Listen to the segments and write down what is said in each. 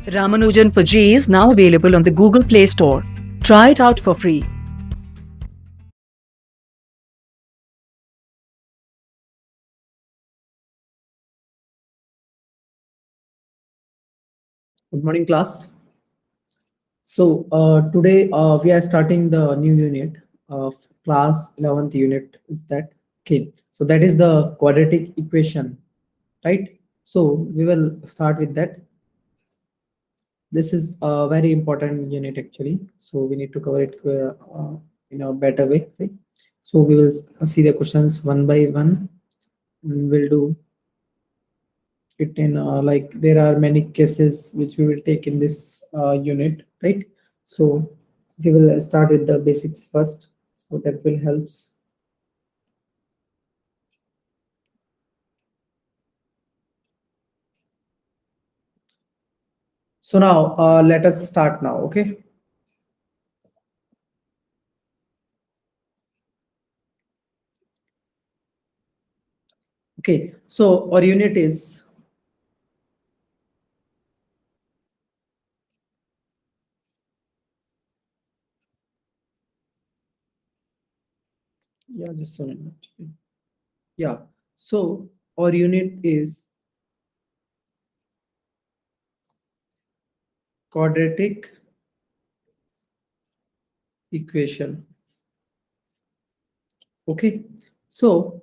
Ramanujan for G is now available on the Google Play Store. Try it out for free. Good morning, class. So today we are starting the new unit of class 11th unit. Is that okay? So that is the quadratic equation, right? So we will start with that. This is a very important unit actually. So we need to cover it in a better way, right? So we will see the questions one by one. We'll do it in like there are many cases which we will take in this unit, right? So we will start with the basics first, so that will helps. So now let us start now, okay? Okay, so our unit is yeah, just a minute. Yeah, so our unit is quadratic equation. Okay, so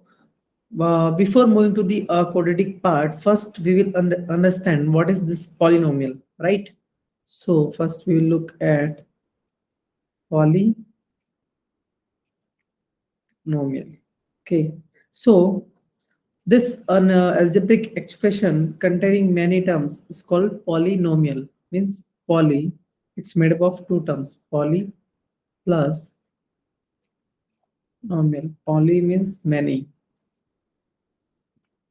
before moving to the quadratic part, first we will understand what is this polynomial, right? So first we will look at polynomial. Okay, so this an algebraic expression containing many terms is called polynomial. Means poly, it's made up of two terms, poly plus nomial. Poly means many.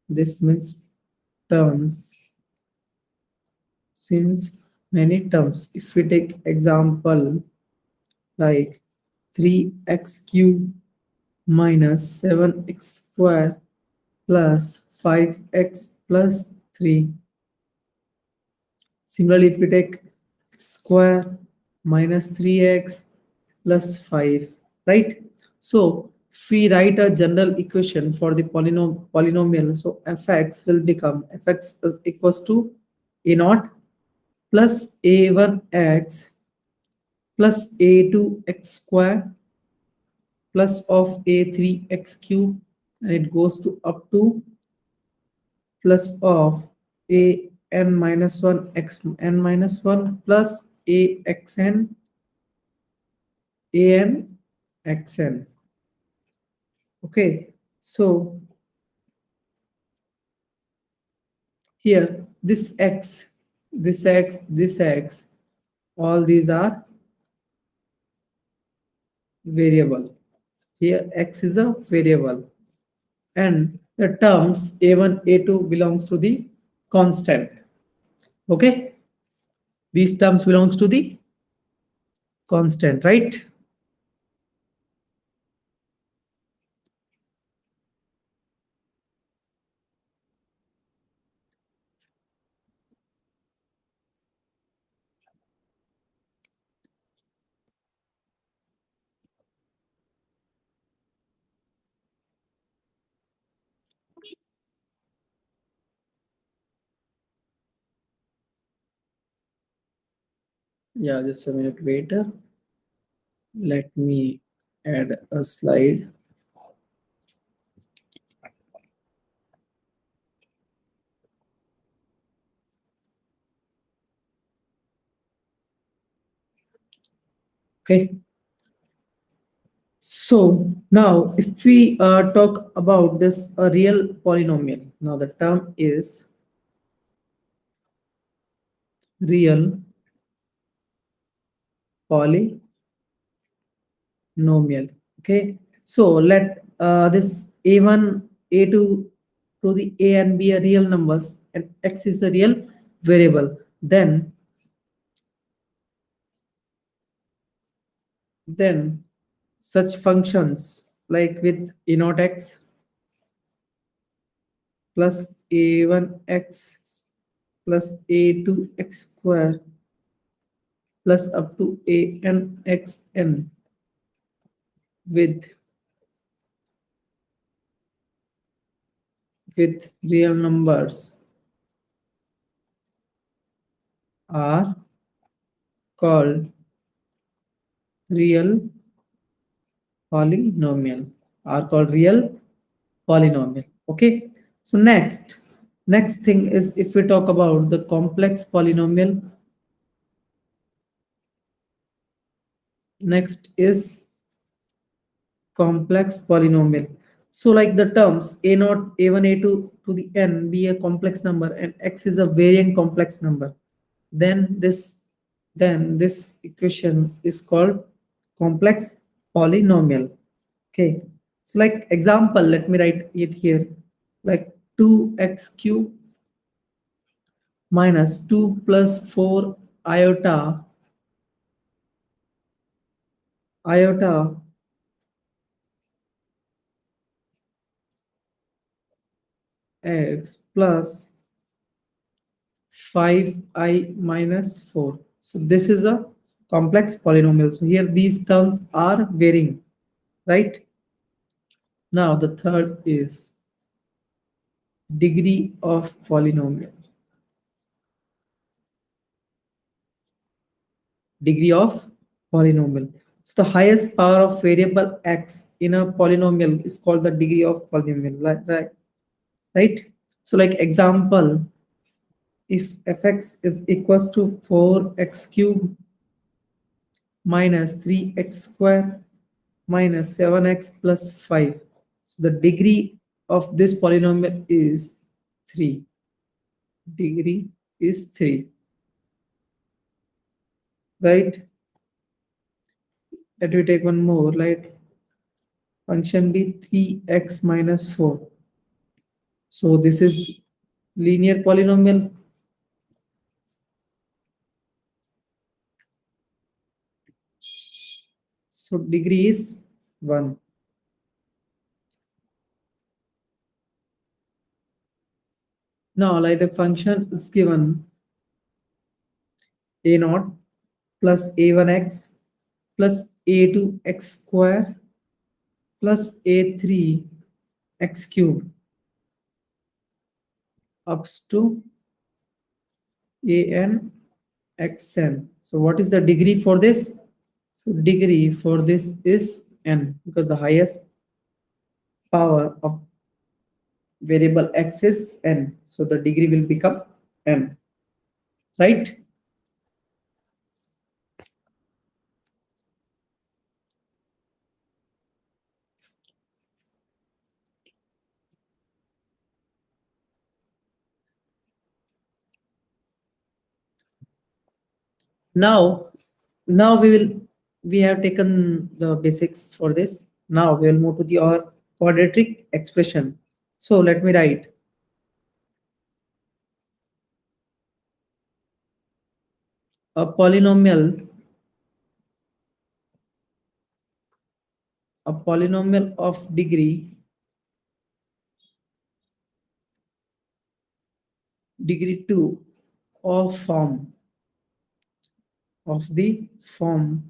This means terms. Since many terms, if we take example like 3x cube minus 7x square plus 5x plus 3. Similarly, if we take square minus 3x plus 5, right? So if we write a general equation for the polynomial, so fx will become fx is equals to a naught plus a1x plus a2x square plus of a3x cube, and it goes to up to plus of a n minus 1 x n minus 1 plus a xn a n xn. Okay, so here this x, all these are variable. Here x is a variable, and the terms a1 a2 belongs to the constant. Okay, these terms belongs to the constant, right? Yeah, just a minute, wait. Let me add a slide. Okay. So now if we talk about this real polynomial, now the term is real polynomial. Okay. So let this a1, a2 to the a and b are real numbers and x is a real variable. Then such functions like with a naught x plus a1x plus a2x square plus up to anxn with real numbers are called real polynomial polynomial. Okay, so next thing is, if we talk about the complex polynomial, next is complex polynomial. So like the terms a naught, a1, a2 to the n be a complex number and x is a variant complex number, then this equation is called complex polynomial. Okay, so like example, let me write it here, like 2x cube minus 2 plus 4 iota iota x plus 5i minus 4. So this is a complex polynomial. So here these terms are varying, right? Now the third is degree of polynomial. Degree of polynomial. So the highest power of variable x in a polynomial is called the degree of polynomial, right? So like example, if fx is equals to 4x cube minus 3x square minus 7x plus 5. So the degree of this polynomial is 3. Degree is 3, right? Let me take one more, like function be 3x minus 4. So this is linear polynomial. So degree is 1. Now like the function is given a naught plus a1x plus a2x square plus a3x cube up to an xn. So what is the degree for this? So degree for this is n, because the highest power of variable x is n. So the degree will become n, right? Now, now we have taken the basics for this. Now we will move to the our quadratic expression. So let me write a polynomial of degree 2 of the form.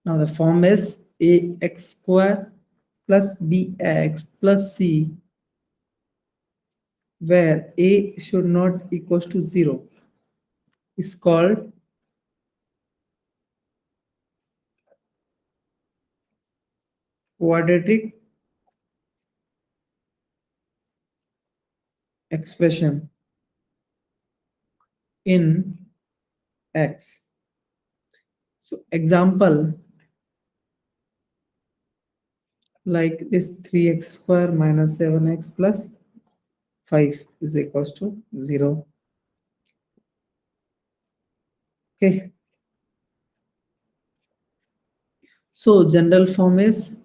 Now the form is ax square plus bx plus c, where a should not equals to 0, is called quadratic expression in x. So example, like this 3x square minus 7x plus 5 is equals to 0. Okay. So general form is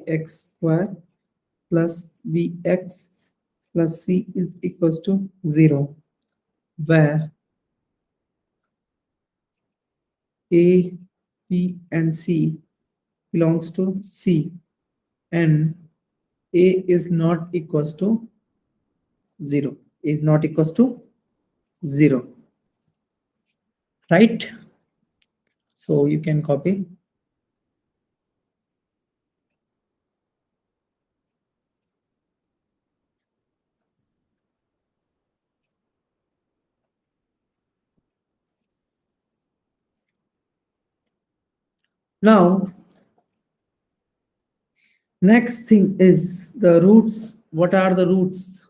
ax square plus bx plus c is equals to 0, where a, b and c belongs to c and a is not equals to 0 is not equals to 0, right? So you can copy. Now, next thing is the roots. What are the roots?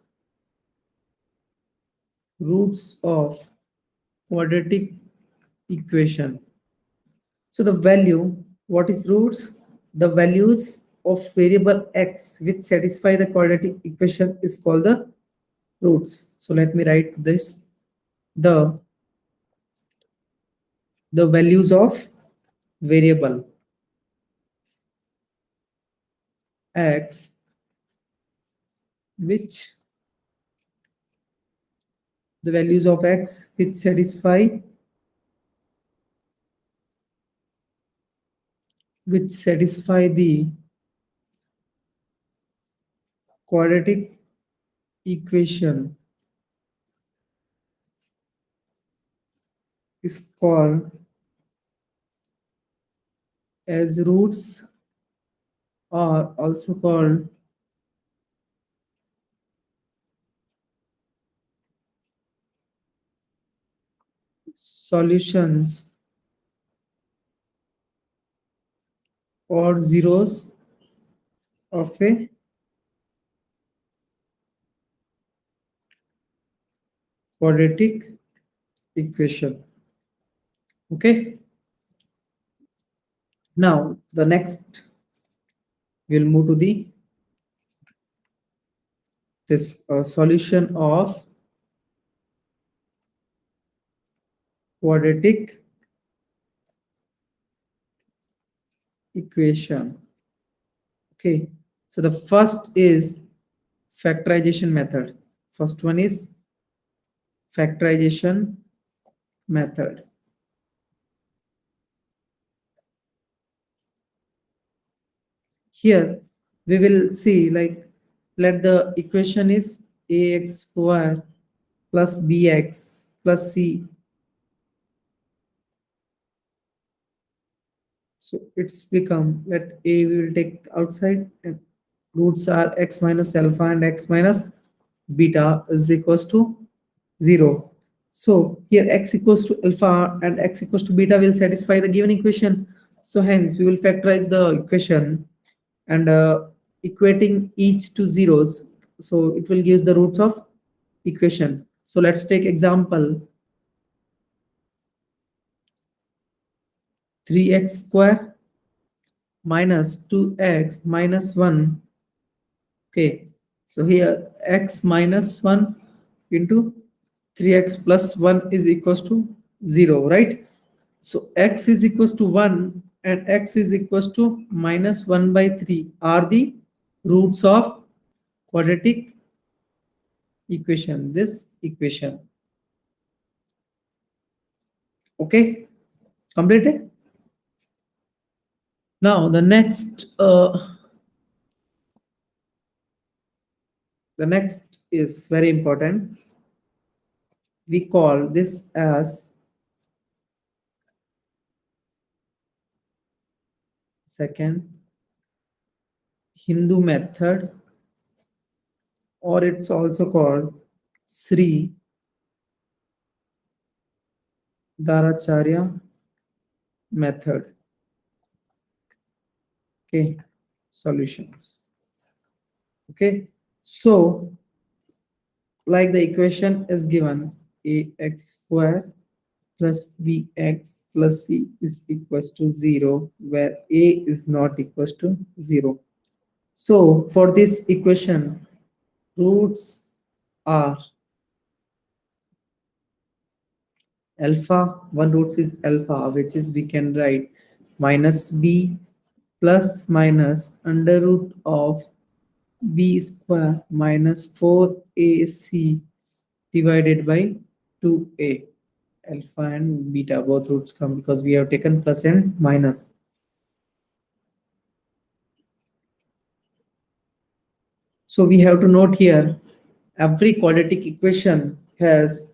Roots of quadratic equation. So the value, what is roots? The values of variable x which satisfy the quadratic equation is called the roots. So let me write this. The values of variable x which the values of x which satisfy the quadratic equation is called as roots, or also called solutions or zeros of a quadratic equation. Okay. Now the next we'll move to the this solution of quadratic equation. Okay. So the first is factorization method. First one is factorization method. Here we will see, like, let the equation is ax square plus bx plus c. So it's become, let a we will take outside, and roots are x minus alpha and x minus beta is equals to 0. So here x equals to alpha and x equals to beta will satisfy the given equation. So hence we will factorize the equation and equating each to zeros. So it will give the roots of equation. So let's take example 3x square minus 2x minus 1. Okay, so here x minus 1 into 3x plus 1 is equals to 0, right? So x is equals to 1 and x is equals to minus 1 by 3 are the roots of quadratic equation, this equation. Okay, completed. Now the next is very important. We call this as second Hindu method, or it's also called Sri Dharacharya method. Okay, solutions. Okay, so like the equation is given, ax square plus bx plus c is equals to 0, where a is not equals to 0. So for this equation, roots are alpha, one roots is alpha, which is we can write minus b plus minus under root of b square minus 4ac divided by 2a. Alpha and beta both roots come because we have taken plus and minus. So we have to note here every quadratic equation has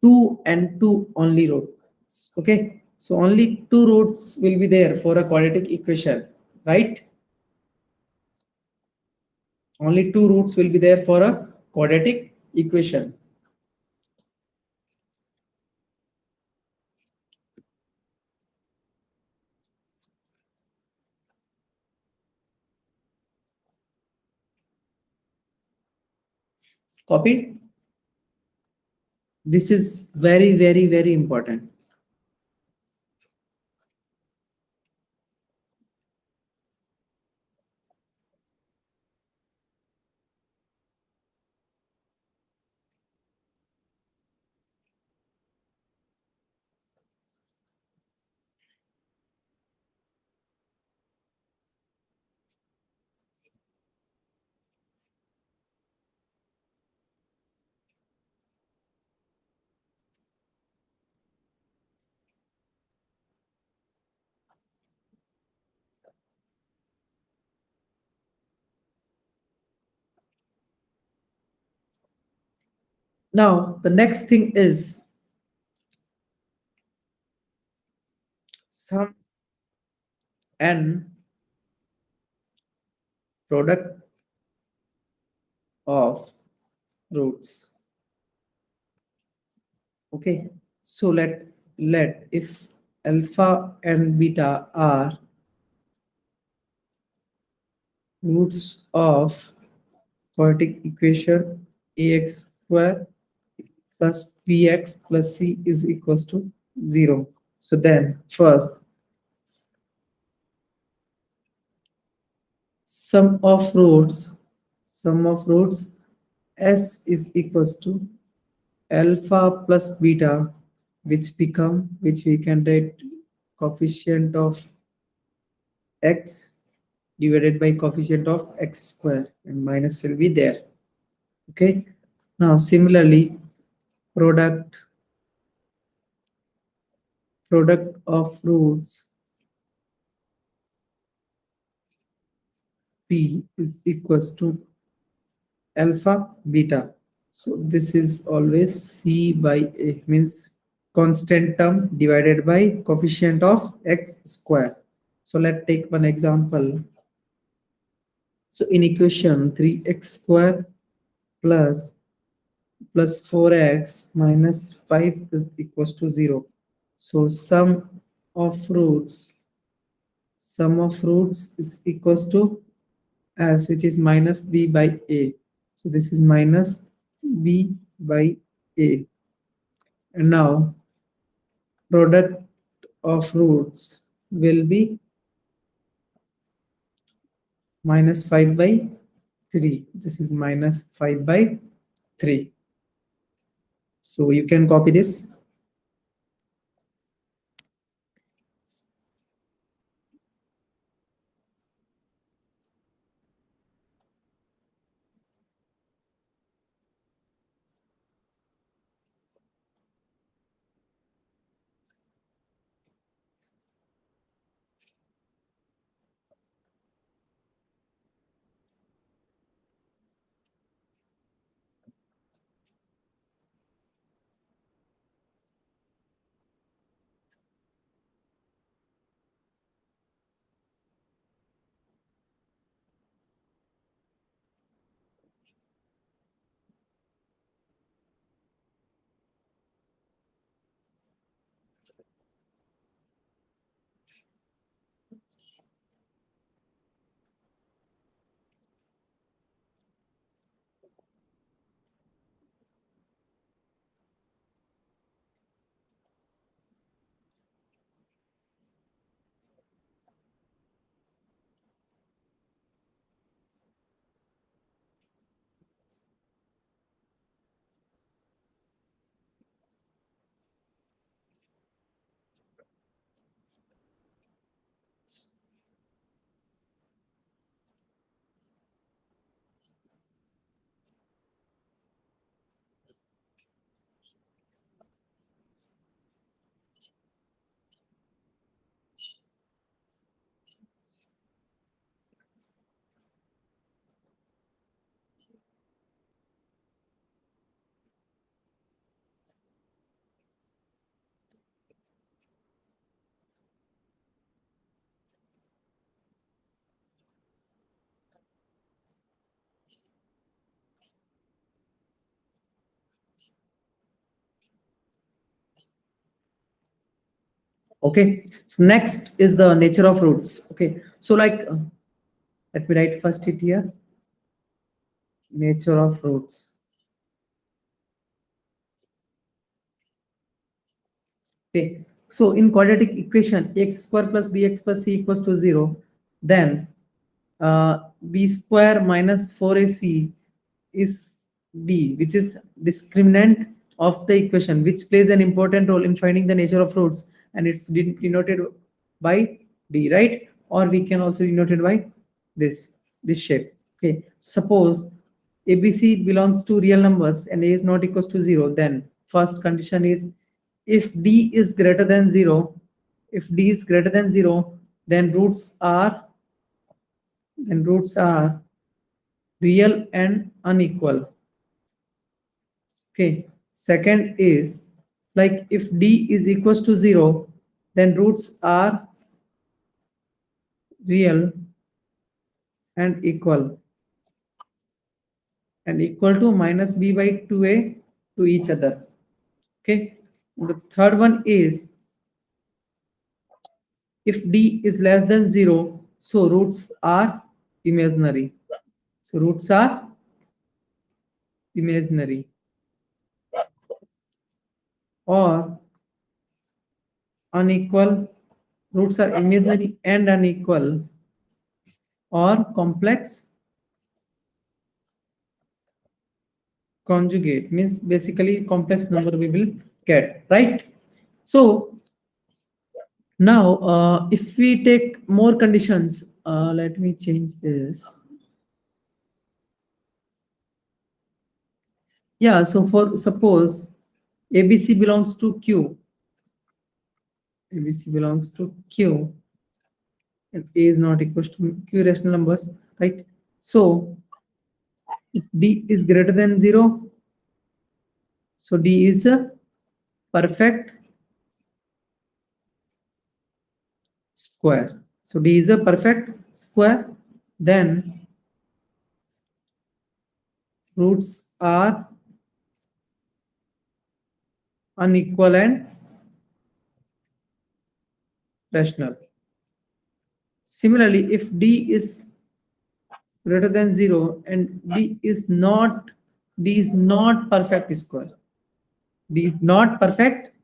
two and two only roots. Okay, so only two roots will be there for a quadratic equation, right? Only two roots will be there for a quadratic equation. Copied? This is very, very, very important. Now, the next thing is sum and product of roots. Okay, so let if alpha and beta are roots of quadratic equation ax square plus bx plus c is equals to 0. So then first sum of roots s is equals to alpha plus beta, which we can write coefficient of x divided by coefficient of x square, and minus will be there. Okay, now similarly product product of roots p is equals to alpha beta. So this is always c by a, means constant term divided by coefficient of x square. So let's take one example. So in equation 3x square plus 4x minus 5 is equals to 0. So of roots sum of roots is equals to s, which is minus b by a. So this is minus b by a. And now product of roots will be minus 5 by 3. This is minus 5 by 3. So you can copy this. Okay, so next is the nature of roots. Okay, so like let me write first it here, nature of roots. Okay, so in quadratic equation x square plus bx plus c equals to 0, then b square minus 4ac is d, which is discriminant of the equation, which plays an important role in finding the nature of roots, and it's denoted by d, right? Or we can also denote it by this shape. Okay, suppose abc belongs to real numbers and a is not equals to 0, then first condition is if d is greater than 0, if d is greater than 0, then roots are real and unequal. Okay, second is like if d is equals to 0, then roots are real and equal to minus b by 2a to each other. Okay, the third one is if d is less than 0, so roots are imaginary. So roots are imaginary or unequal. Roots are imaginary and unequal or complex conjugate, means basically complex number we will get, right? So now if we take more conditions, let me change this. Yeah, so for suppose abc belongs to q, abc belongs to q, and a is not equals to q rational numbers, right? So if d is greater than 0, so d is a perfect square. So d is a perfect square, then roots are unequal and rational. Similarly, if d is greater than 0 and d is not perfect square, d is not perfect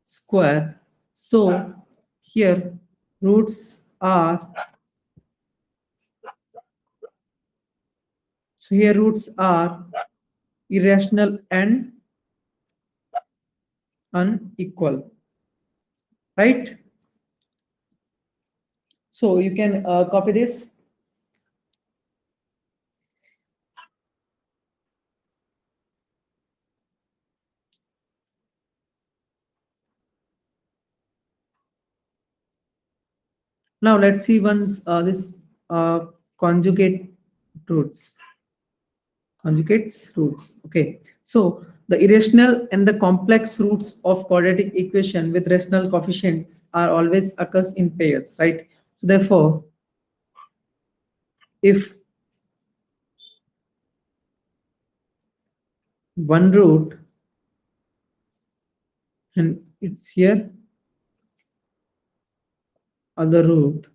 square, so here roots are irrational and unequal, right? So you can copy this. Now let's see once this conjugate roots. Conjugates roots. Okay. So the irrational and the complex roots of quadratic equation with rational coefficients are always occurs in pairs, right? So therefore, if one root and it's here other root,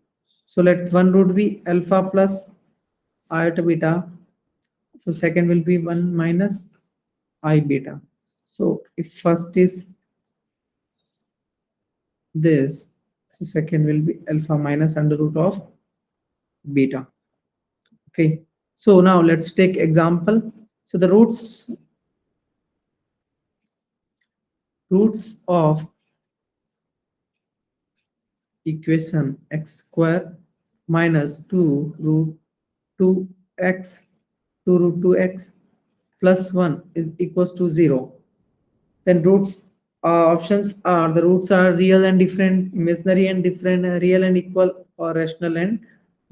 so let one root be alpha plus iota beta, so second will be 1 minus I beta. So if first is this, so second will be alpha minus under root of beta. Okay, so now let's take example. So the roots of equation x square minus 2 root 2x 2 root 2x plus 1 is equals to 0. Then roots options are the roots are real and different, imaginary and different, real and equal, or rational and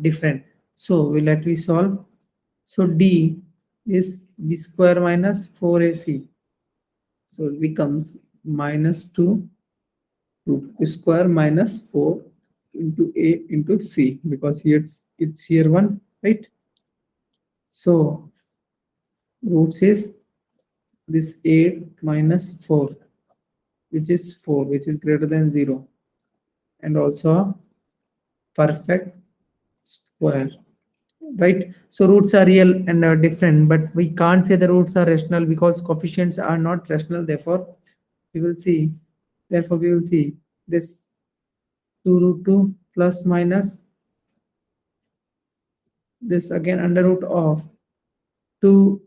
different. So we solve. So d is b square minus 4ac. So it becomes minus 2 square minus 4 into a into c, because here it's here 1, right? So roots is this 8 minus 4, which is 4, which is greater than 0. and also a perfect square, right? So roots are real and are different, but we can't say the roots are rational because coefficients are not rational. We will see therefore we will see this 2 root 2 plus minus this again under root of 2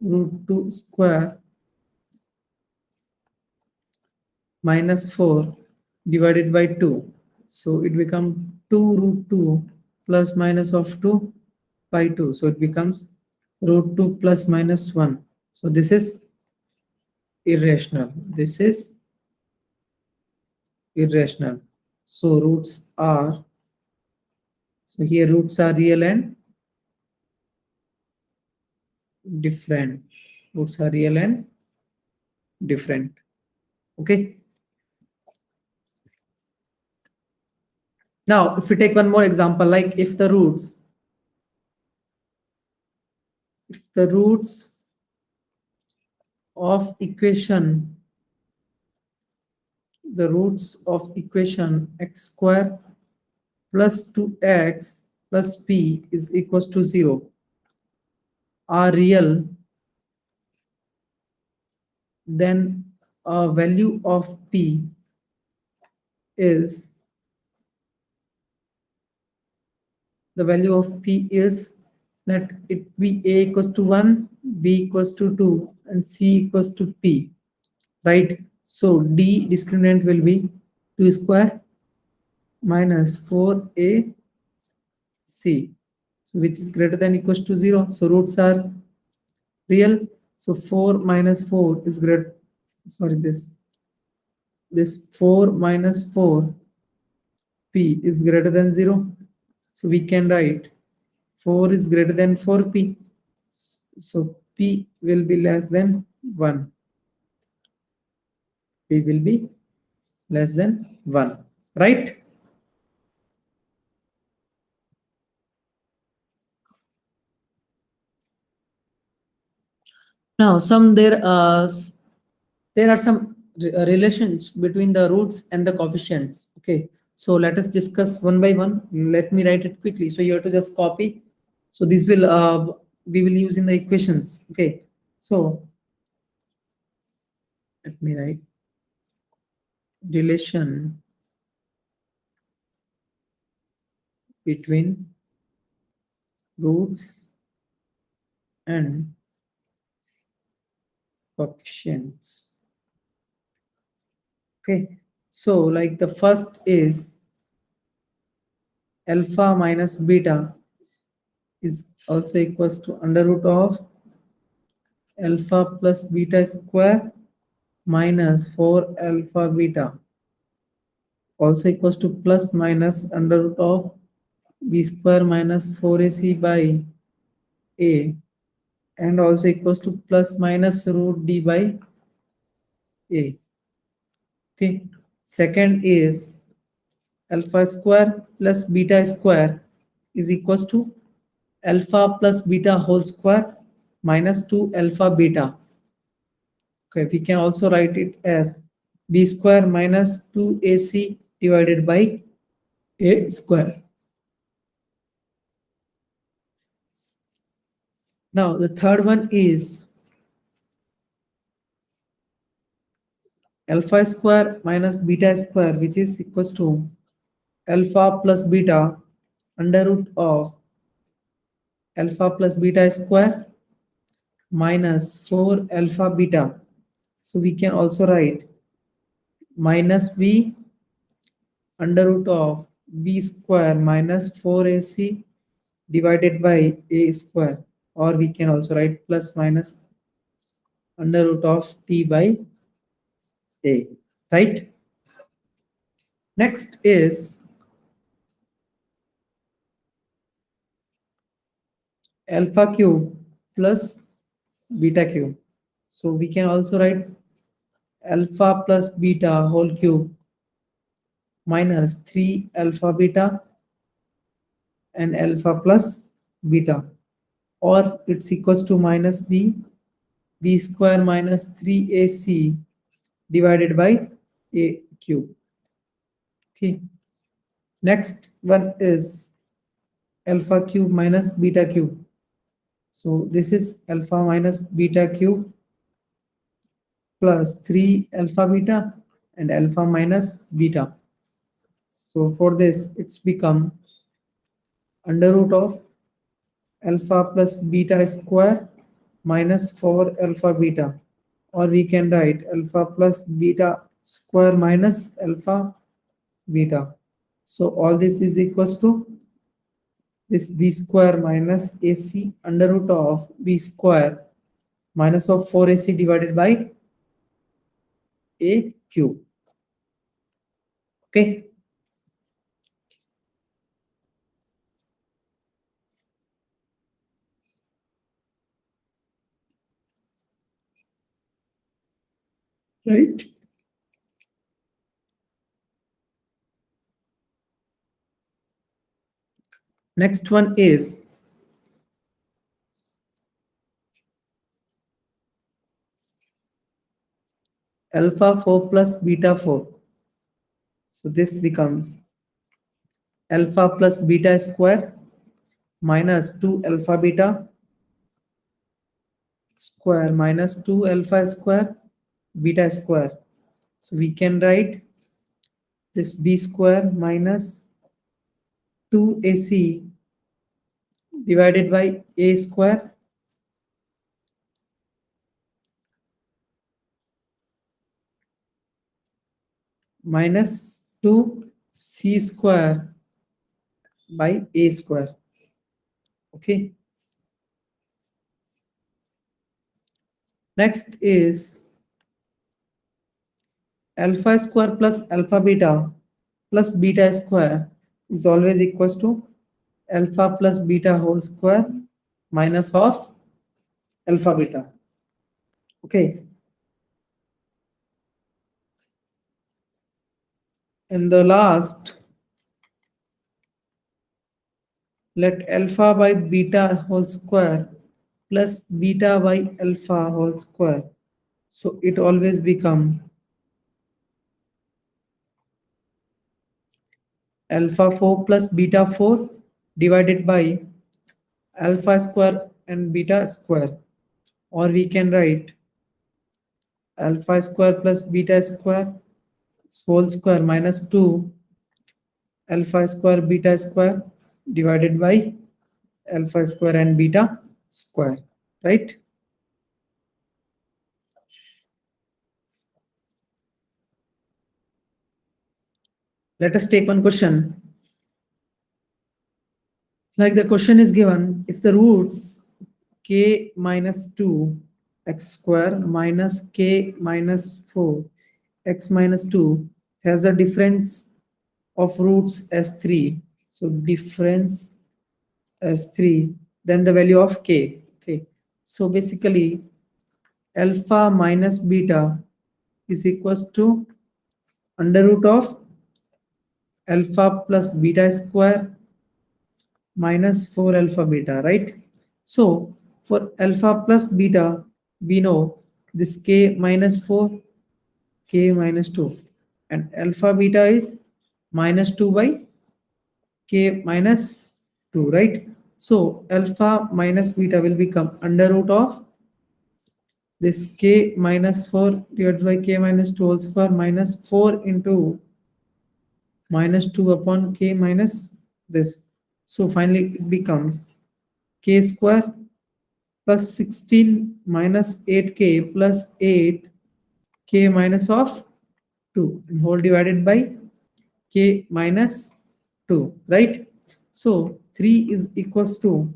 root 2 square minus 4 divided by 2. So it becomes 2 root 2 plus minus of 2 by 2. So it becomes root 2 plus minus 1. So this is irrational. This is irrational. So roots are, so here roots are real and different. Roots are real and different. Okay. Now, if we take one more example, like if the roots of equation, x square plus 2x plus p is equals to 0 are real, then a value of p is the value of p is let it be a equals to 1, b equals to 2, and c equals to p, right? So d discriminant will be 2 square minus 4ac, so which is greater than equals to 0. So roots are real. So 4 minus 4 is greater, sorry, this 4 minus 4 p is greater than 0. So we can write 4 is greater than 4p. So p will be less than 1. P will be less than 1, right? Now, there are some relations between the roots and the coefficients. Okay, so let us discuss one by one. Let me write it quickly. So you have to just copy. So this will we will use in the equations. Okay, so let me write relation between roots and coefficients. Okay, so like the first is alpha minus beta is also equals to under root of alpha plus beta square minus 4 alpha beta, also equals to plus minus under root of b square minus 4ac by a, and also equals to plus minus root d by a. Okay, second is alpha square plus beta square is equals to alpha plus beta whole square minus 2 alpha beta. Okay, we can also write it as b square minus 2ac divided by a square. Now the third one is alpha square minus beta square, which is equals to alpha plus beta under root of alpha plus beta square minus 4 alpha beta. So we can also write minus b under root of b square minus 4ac divided by a square, or we can also write plus minus under root of t by a, right? Next is alpha cube plus beta cube. So we can also write alpha plus beta whole cube minus 3 alpha beta and alpha plus beta, or it's equals to minus b square minus 3ac divided by a cube. Okay. Next one is alpha cube minus beta cube. So this is alpha minus beta cube plus 3 alpha beta and alpha minus beta. So for this, it's become under root of alpha plus beta square minus 4 alpha beta, or we can write alpha plus beta square minus alpha beta. So all this is equals to this b square minus ac under root of b square minus of 4ac divided by a cube. Okay. Right. Next one is alpha 4 plus beta 4. So this becomes alpha plus beta square minus 2 alpha beta square minus 2 alpha square beta square. So we can write this b square minus 2ac divided by a square minus 2c square by a square. Okay. Next is alpha square plus alpha beta plus beta square is always equals to alpha plus beta whole square minus of alpha beta. Okay. And the last, let alpha by beta whole square plus beta by alpha whole square. So it always become alpha 4 plus beta 4 divided by alpha square and beta square. Or we can write alpha square plus beta square whole square minus 2 alpha square beta square divided by alpha square and beta square, right? Let us take one question. Like the question is given, if the roots k minus 2 x square minus k minus 4 x minus 2 has a difference of roots as 3. So difference as 3, then the value of k. Okay. So basically alpha minus beta is equals to under root of alpha plus beta square minus 4 alpha beta, right? So for alpha plus beta, we know this k minus 4, k minus 2, and alpha beta is minus 2 by k minus 2, right? So alpha minus beta will become under root of this k minus 4 divided by k minus 2 whole square minus 4 into minus 2 upon k minus this. So finally it becomes k square plus 16 minus 8k plus 8k minus of 2 and whole divided by k minus 2, right? So 3 is equals to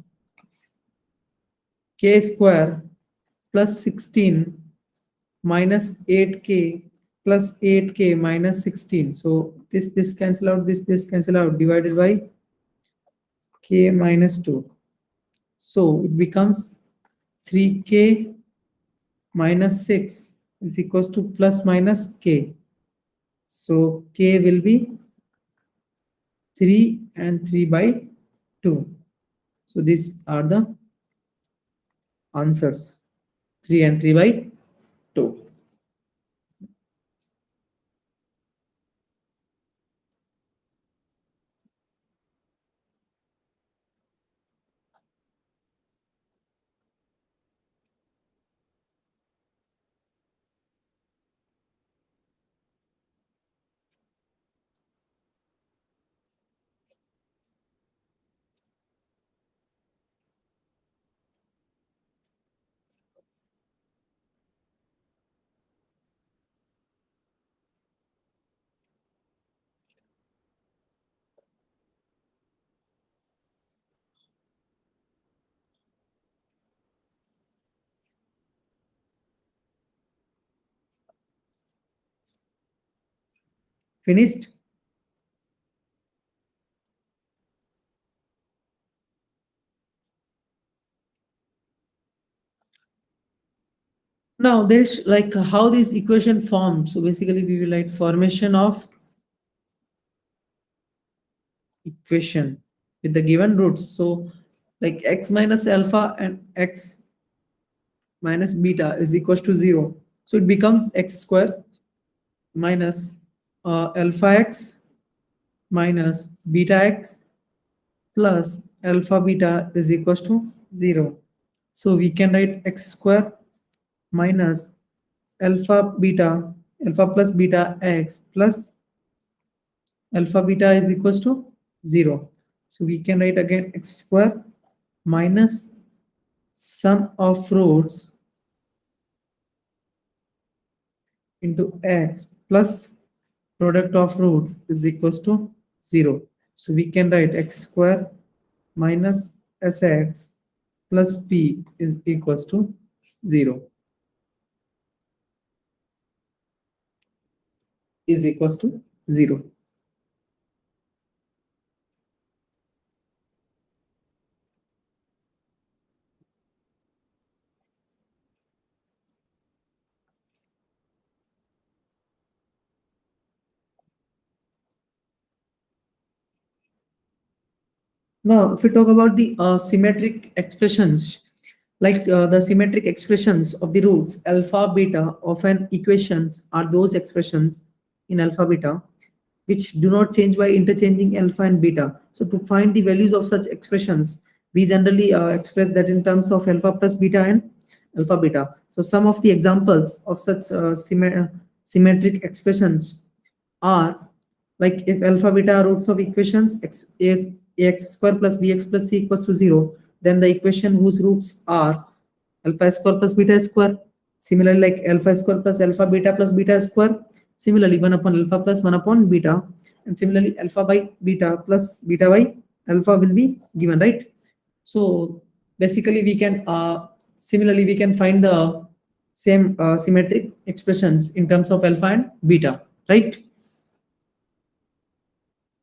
k square plus 16 minus 8k plus 8k minus 16. So this cancel out, this cancel out, divided by k minus 2. So it becomes 3k minus 6 is equals to plus minus k. So k will be 3 and 3 by 2. So these are the answers, 3 and 3 by 2. Finished? Now there's like how this equation forms. So basically we will write formation of equation with the given roots. So like x minus alpha and x minus beta is equals to 0. So it becomes x square minus alpha x minus beta x plus alpha beta is equals to 0. So we can write x square minus alpha beta, alpha plus beta x plus alpha beta is equals to 0. So we can write again x square minus sum of roots into x plus product of roots is equals to 0. So we can write x square minus sx plus p is equals to 0 is equals to 0. Now, if we talk about the symmetric expressions, like the symmetric expressions of the roots alpha beta of an equations are those expressions in alpha beta which do not change by interchanging alpha and beta. So to find the values of such expressions, we generally express that in terms of alpha plus beta and alpha beta. So some of the examples of such symmetric expressions are like if alpha beta are roots of equations x is ax square plus bx plus c equals to 0, then the equation whose roots are alpha square plus beta square. Similarly, like alpha square plus alpha beta plus beta square. Similarly, 1 upon alpha plus 1 upon beta. And similarly, alpha by beta plus beta by alpha will be given, right? So basically, we can similarly we can find the same symmetric expressions in terms of alpha and beta, right?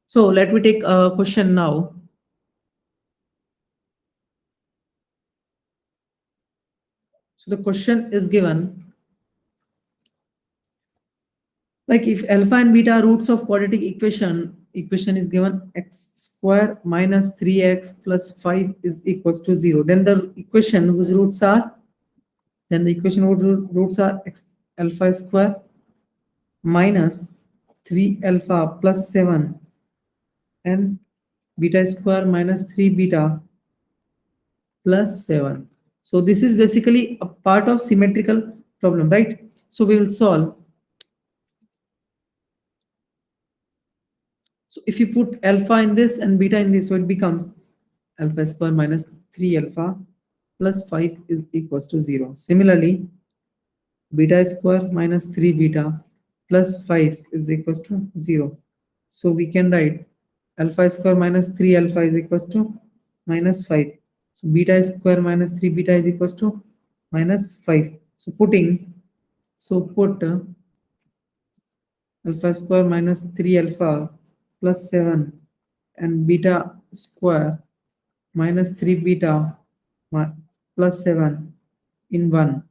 So let me take a question now. So the question is given like if alpha and beta are roots of quadratic equation is given x square minus 3x plus 5 is equals to 0. Then the equation whose roots are roots are x alpha square minus 3 alpha plus 7 and beta square minus 3 beta plus 7. So this is basically a part of symmetrical problem, right? So we will solve. So if you put alpha in this and beta in this, so it becomes alpha square minus 3 alpha plus 5 is equals to 0. Similarly, beta square minus 3 beta plus 5 is equals to 0. So we can write alpha square minus 3 alpha is equals to minus 5. So beta square minus 3 beta is equals to minus 5. So put alpha square minus 3 alpha plus 7 and beta square minus 3 beta plus 7 in 1.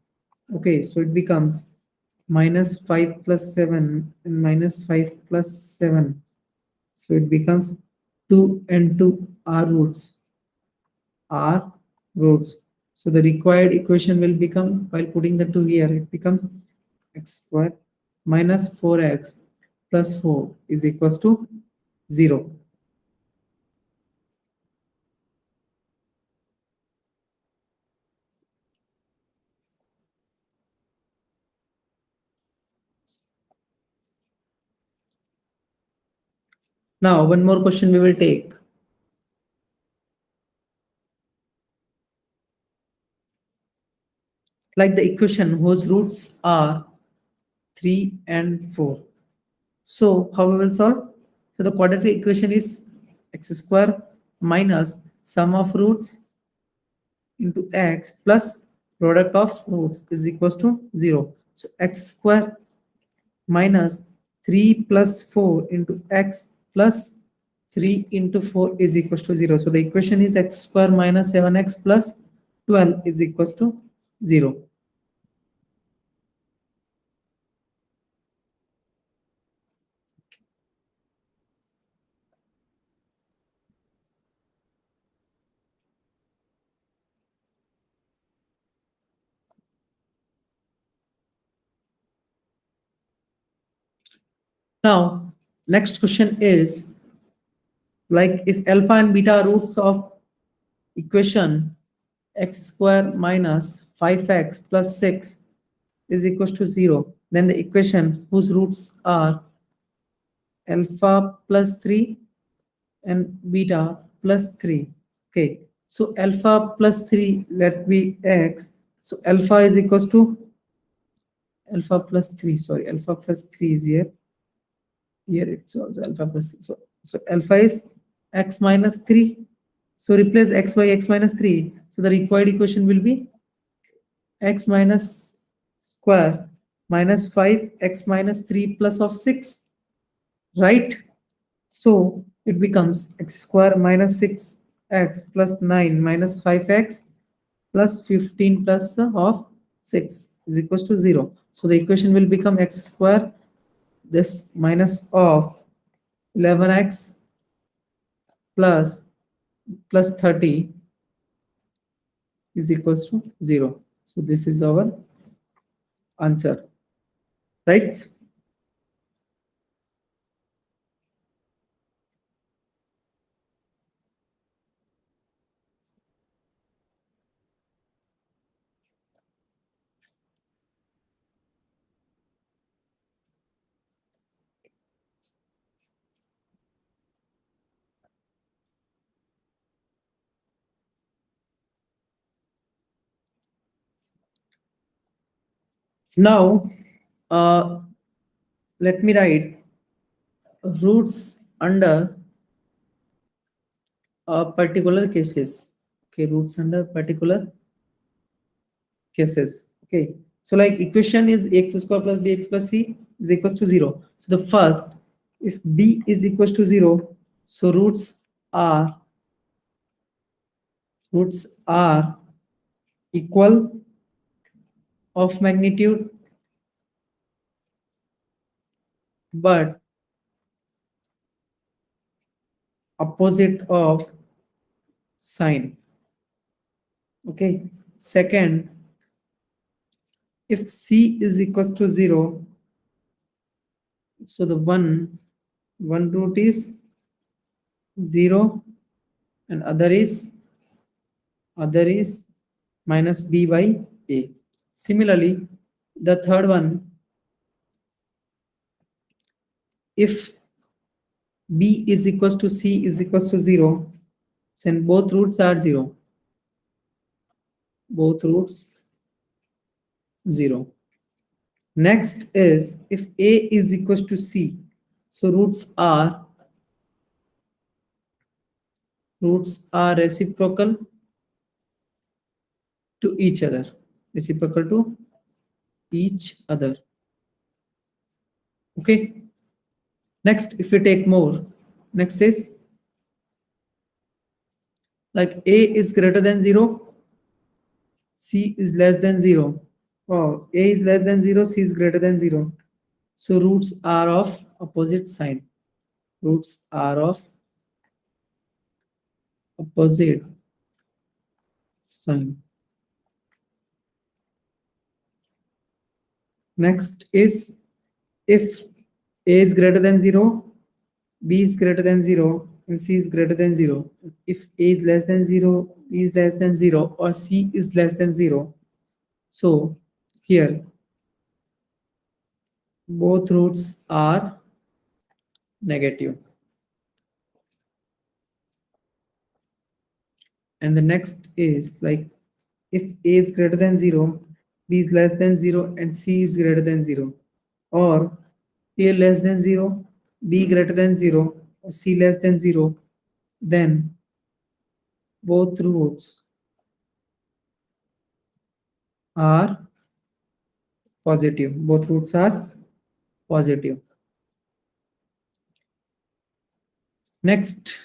Okay, so it becomes minus 5 plus 7 and minus 5 plus 7. So it becomes 2 and 2 are roots. Are roots. So the required equation will become, while putting the 2 here, it becomes x square minus 4x plus 4 is equals to 0. Now, one more question we will take. Like the equation whose roots are 3 and 4. So, how we will solve? So, the quadratic equation is x square minus sum of roots into x plus product of roots is equals to 0. So, x square minus 3 plus 4 into x plus 3 into 4 is equals to 0. So the equation is x square minus 7x plus 12 is equals to 0. Now, next question is like if alpha and beta roots of equation x square minus 5x plus 6 is equals to 0, then the equation whose roots are alpha plus 3 and beta plus 3. Okay, so alpha plus 3 let be x. So alpha is equals to alpha plus 3. Sorry, alpha plus 3 is here. Here it's also alpha plus 3. So alpha is x minus 3. So replace x by x minus 3. So the required equation will be x minus square minus 5 x minus 3 plus of 6, right? So it becomes x square minus 6x plus 9 minus 5x plus 15 plus of 6 is equals to 0. So the equation will become x square this minus of 11x plus 30 is equals to 0. So this is our answer, right? Now, let me write roots under particular cases. Okay, roots under particular cases. Okay, so like equation is x square plus bx plus c is equals to 0. So the first, if b is equals to 0, so are roots are equal of magnitude but opposite of sign. Okay, second, if c is equals to 0, so the one root is 0 and other is minus b by a. Similarly, the third one, if b is equals to c is equals to 0, then both roots are 0. Both roots 0. Next is if a is equals to c, so roots are reciprocal to each other. Reciprocal to each other. Okay. Next, if we take more, next is like a is greater than 0, c is less than 0. Oh, a is less than 0, c is greater than 0. So roots are of opposite sign. Roots are of opposite sign. Next is if a is greater than 0, b is greater than 0, and c is greater than 0. If a is less than 0, b is less than 0, or c is less than 0, so here both roots are negative. And the next is like if a is greater than 0, b is less than 0, and c is greater than 0, or a less than 0, b greater than 0, or c less than 0, then both roots are positive. Both roots are positive. Next,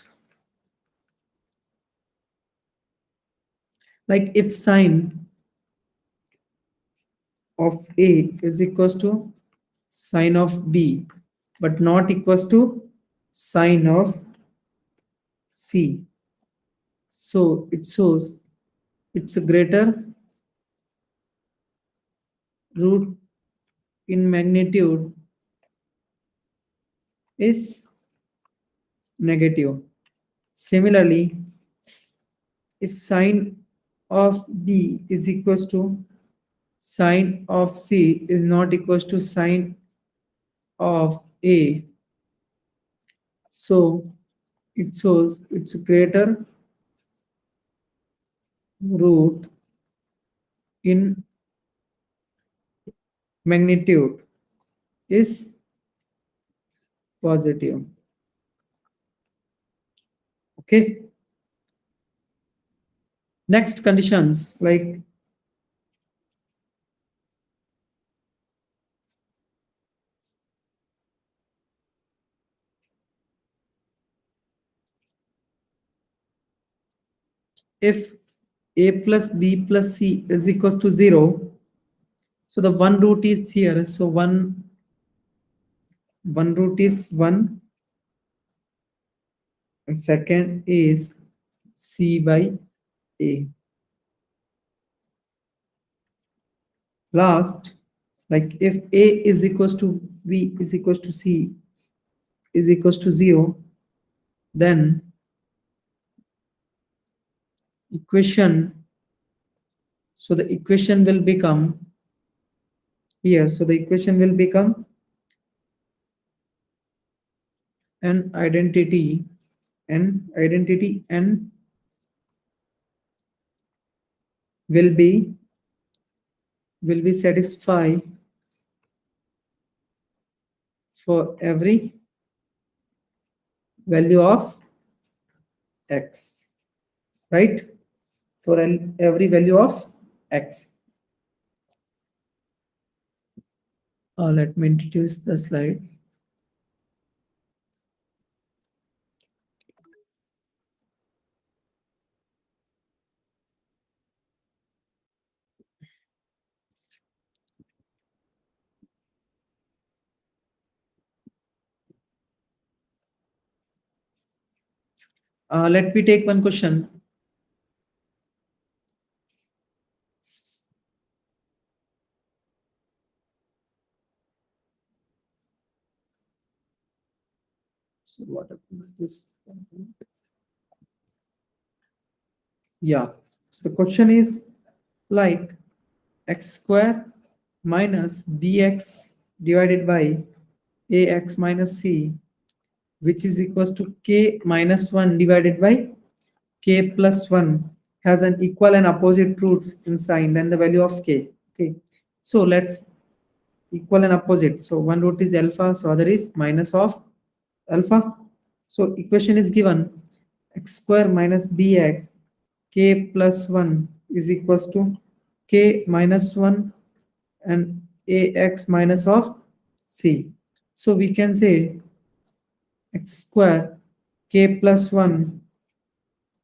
like if sine of A is equals to sine of B, but not equals to sine of C. So it shows it's a greater root in magnitude is negative. Similarly, if sine of B is equals to sine of C is not equals to sine of A, so it shows it's greater root in magnitude is positive. Okay. Next conditions like if A plus B plus C is equals to 0, so the one root is here. So one root is 1, and second is C by A. Last, like if A is equals to B is equals to C is equals to 0, then equation, so the equation will become here. So the equation will become an identity, and will be satisfied for every value of x, right? For every value of x. Let me introduce the slide. Let me take one question. So what happened with this? Yeah. So the question is like x square minus bx divided by ax minus c, which is equals to k minus 1 divided by k plus 1, has an equal and opposite roots in sign, then the value of k. Okay. So let's equal and opposite. So one root is alpha, so other is minus of alpha. So equation is given x square minus bx k plus 1 is equals to k minus 1 and ax minus of c. So we can say x square k plus 1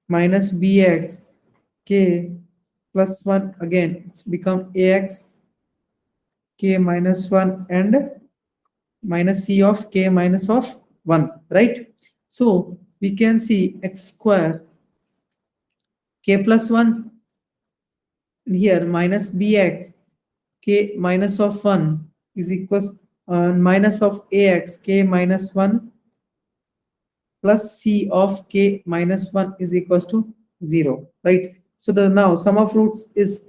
minus bx k plus 1, again it's become ax k minus 1 and minus c of k minus of 1, right? So we can see x square k plus 1 here minus bx k minus of 1 is equals minus of ax k minus 1 plus c of k minus 1 is equals to 0, right? So the now sum of roots is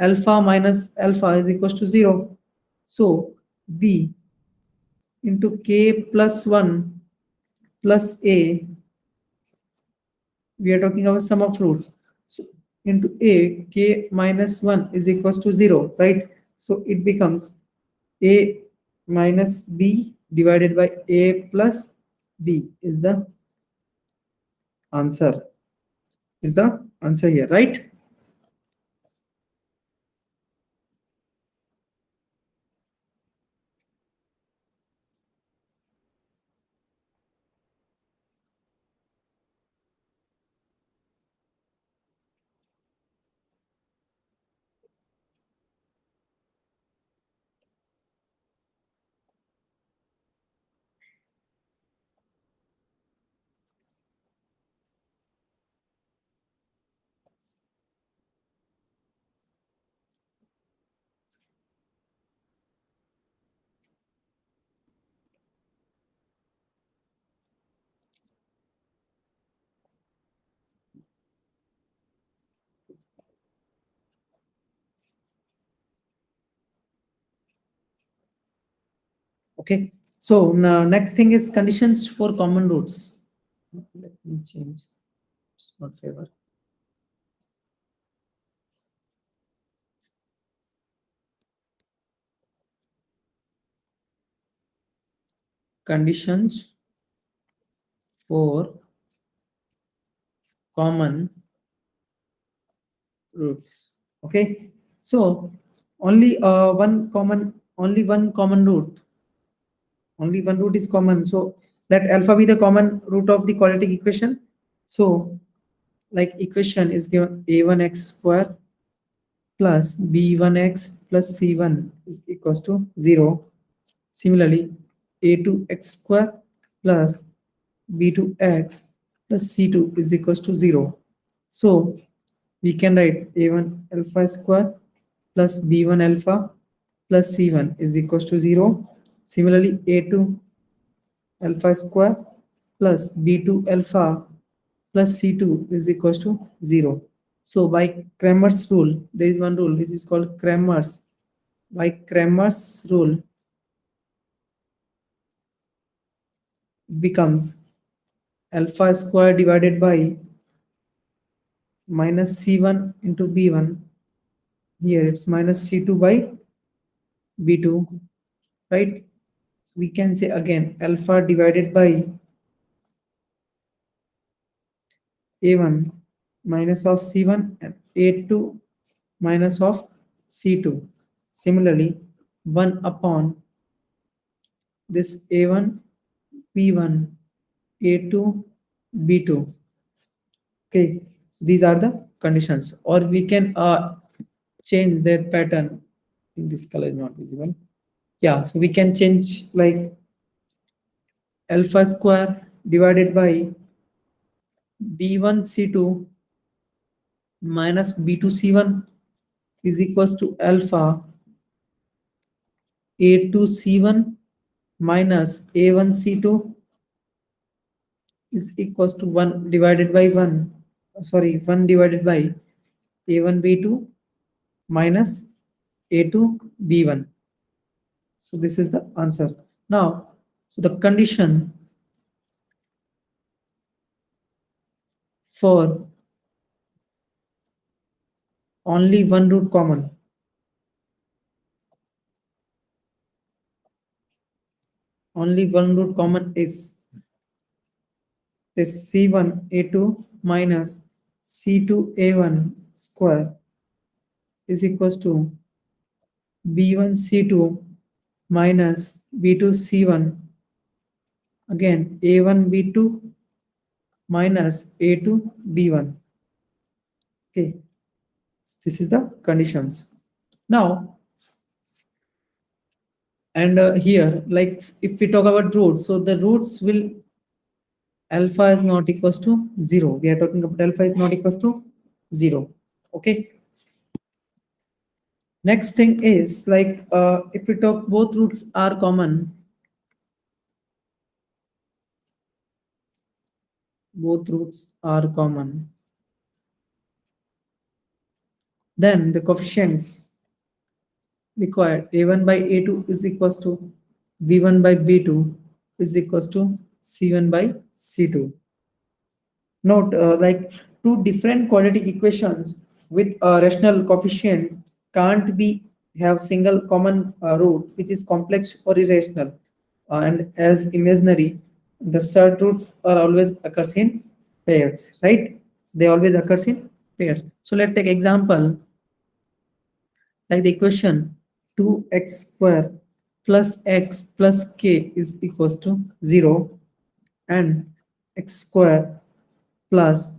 alpha minus alpha is equals to 0. So b into k plus 1 plus a, we are talking about sum of roots. So into a k minus 1 is equals to 0, right? So it becomes a minus b divided by a plus b is the answer. Is the answer here, right? Okay. So now next thing is conditions for common roots. Let me change. It's not favor. Conditions for common roots. Okay. So only one common root. Only one root is common. So let alpha be the common root of the quadratic equation. So like equation is given a1x square plus b1x plus c1 is equals to 0. Similarly, a2x square plus b2x plus c2 is equals to 0. So we can write a1 alpha square plus b1 alpha plus c1 is equals to 0. Similarly, a2 alpha square plus b2 alpha plus c2 is equals to 0. So by Cramer's rule, there is one rule which is called Cramer's. By Cramer's rule, becomes alpha square divided by minus c1 into b1. Here it's minus c2 by b2, right? We can say again alpha divided by a1 minus of c1 and a2 minus of c2. Similarly, 1 upon this a1 b1 a2 b2. Okay, so these are the conditions, or we can change their pattern. In this color is not visible. Yeah, so we can change like alpha square divided by b1 c2 minus b2 c1 is equals to alpha a2 c1 minus a1 c2 is equals to 1 divided by 1, sorry, 1 divided by a1 b2 minus a2 b1. So this is the answer. Now, so the condition for only one root common, only one root common is this c1 a2 minus c2 a1 square is equals to b1 c2 minus b2 c1, again a1 b2 minus a2 b1. Okay, this is the conditions. Now, and here, like if we talk about roots, so the roots will alpha is not equals to 0. We are talking about alpha is not equals to 0. Okay. Next thing is like if we talk both roots are common, both roots are common, then the coefficients required a1 by a2 is equals to b1 by b2 is equals to c1 by c2. Note like two different quadratic equations with a rational coefficient can't be have single common root which is complex or irrational, and as imaginary the third roots are always occurs in pairs, right? They always occurs in pairs. So let's take example like the equation 2x square plus x plus k is equals to 0 and x square plus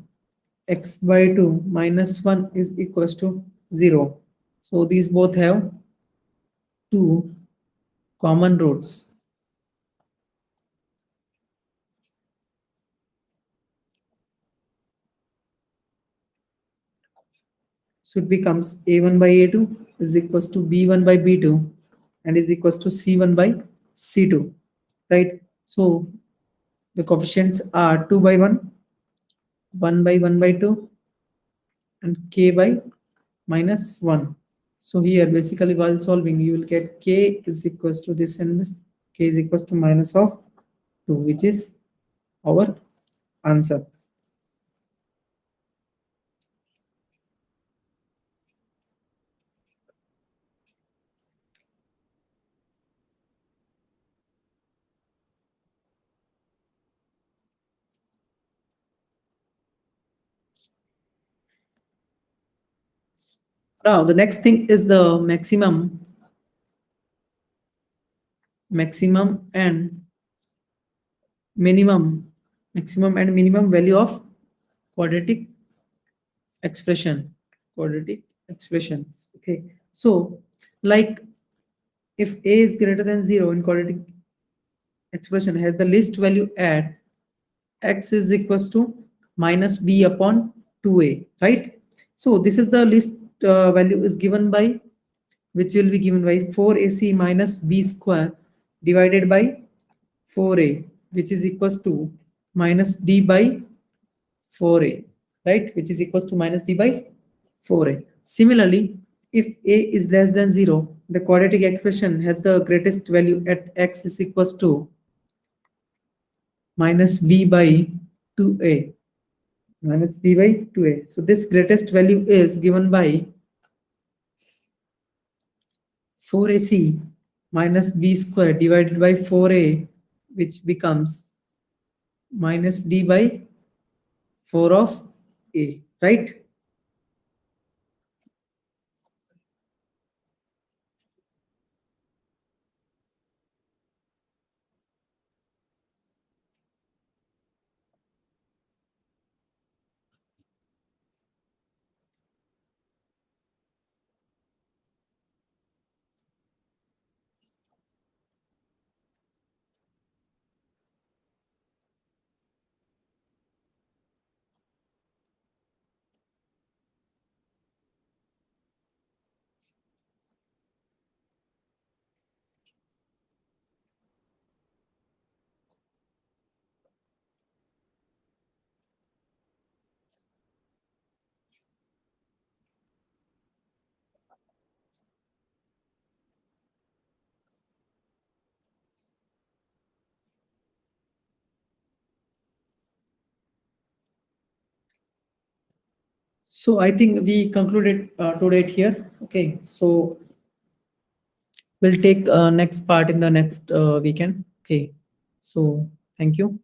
x by 2 minus 1 is equals to 0. So these both have two common roots. So it becomes a1 by a2 is equals to b1 by b2 and is equals to c1 by c2, right? So the coefficients are 2 by 1, 1 by 1 by 2 and k by minus 1. So here basically while solving you will get k is equals to this and this k is equals to minus of 2, which is our answer. Now the next thing is the maximum and minimum value of quadratic quadratic expressions. Okay, so like if a is greater than 0 in quadratic expression has the least value at x is equals to minus b upon 2a, right? So this is the least value is given by, which will be given by 4ac minus b square divided by 4a, which is equals to minus d by 4a, right? Which is equals to minus d by 4a. Similarly, if a is less than 0, the quadratic expression has the greatest value at x is equals to minus b by 2a, minus b by 2a. So this greatest value is given by 4ac minus b square divided by 4a, which becomes minus d by 4 of a, right? So I think we concluded today here. Okay, so we'll take next part in the next weekend. Okay, so thank you.